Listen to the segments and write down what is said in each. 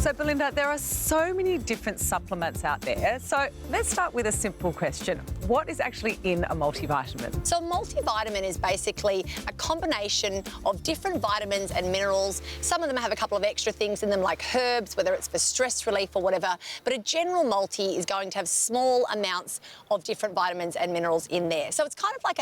So, Belinda, there are so many different supplements out there. So let's start with a simple question. What is actually in a multivitamin? So a multivitamin is basically a combination of different vitamins and minerals. Some of them have a couple of extra things in them like herbs, whether it's for stress relief or whatever. But a general multi is going to have small amounts of different vitamins and minerals in there. So it's kind of like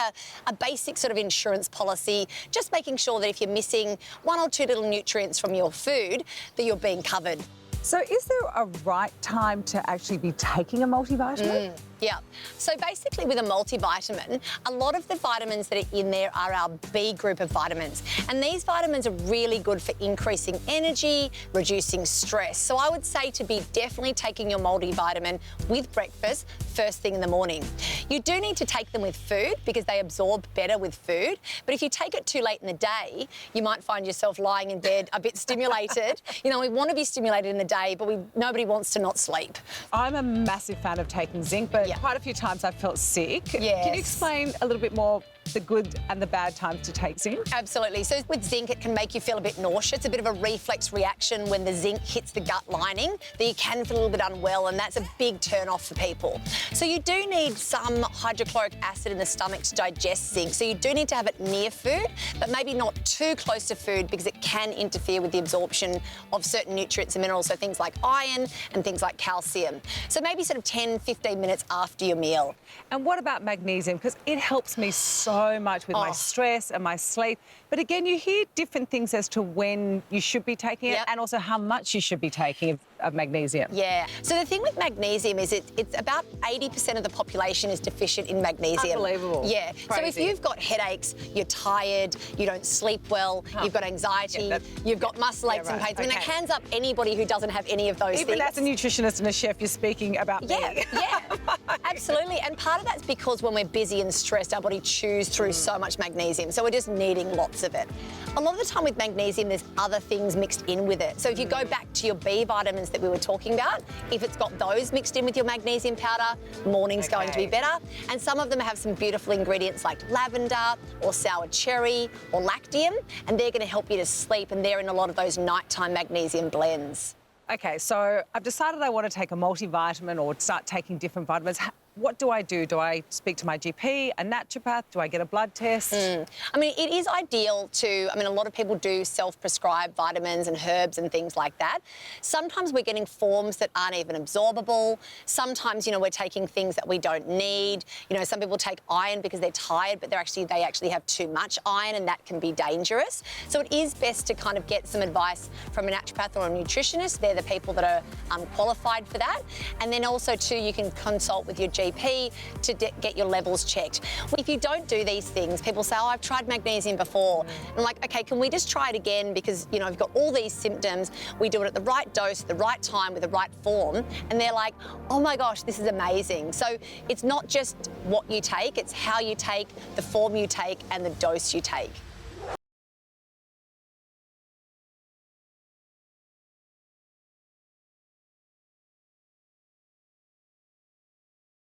a basic sort of insurance policy, just making sure that if you're missing one or two little nutrients from your food, that you're being covered. So is there a right time to actually be taking a multivitamin? Yeah. So basically with a multivitamin, a lot of the vitamins that are in there are our B group of vitamins. And these vitamins are really good for increasing energy, reducing stress. So I would say to be definitely taking your multivitamin with breakfast first thing in the morning. You do need to take them with food because they absorb better with food. But if you take it too late in the day, you might find yourself lying in bed a bit stimulated. You know, we want to be stimulated in the day, but nobody wants to not sleep. I'm a massive fan of taking zinc, but quite a few times I've felt sick. Yes. Can you explain a little bit more the good and the bad times to take zinc? Absolutely. So with zinc, it can make you feel a bit nauseous. It's a bit of a reflex reaction when the zinc hits the gut lining, that you can feel a little bit unwell, and that's a big turn off for people. So you do need some hydrochloric acid in the stomach to digest zinc. So you do need to have it near food, but maybe not too close to food because it can interfere with the absorption of certain nutrients and minerals, so things like iron and things like calcium. So maybe sort of 10, 15 minutes after your meal. And what about magnesium? Because it helps me so much with my stress and my sleep. But again, you hear different things as to when you should be taking it and also how much you should be taking of magnesium. Yeah. So the thing with magnesium is it's about 80% of the population is deficient in magnesium. Unbelievable. Yeah. Crazy. So if you've got headaches, you're tired, you don't sleep well, you've got anxiety, you've got muscle aches and pains. I mean, hands up anybody who doesn't have any of those things. Even as a nutritionist and a chef, you're speaking about me. Yeah, absolutely. And part of that's because when we're busy and stressed, our body chews through so much magnesium. So we're just needing lots of it. A lot of the time with magnesium, there's other things mixed in with it. So if you go back to your B vitamins that we were talking about, if it's got those mixed in with your magnesium powder, morning's going to be better. And some of them have some beautiful ingredients like lavender or sour cherry or lactium, and they're going to help you to sleep, and they're in a lot of those nighttime magnesium blends. Okay, so I've decided I want to take a multivitamin or start taking different vitamins. What do I do? Do I speak to my GP, a naturopath? Do I get a blood test? I mean, it is ideal to, a lot of people do self-prescribe vitamins and herbs and things like that. Sometimes we're getting forms that aren't even absorbable. Sometimes, we're taking things that we don't need. Some people take iron because they're tired, but they actually have too much iron, and that can be dangerous. So it is best to kind of get some advice from a naturopath or a nutritionist. They're the people that are qualified for that. And then also, too, you can consult with your GP to get your levels checked. If you don't do these things, people say, oh, I've tried magnesium before. And I'm like, okay, can we just try it again? Because, I've got all these symptoms. We do it at the right dose, at the right time, with the right form. And they're like, oh my gosh, this is amazing. So it's not just what you take, it's how you take, the form you take, and the dose you take.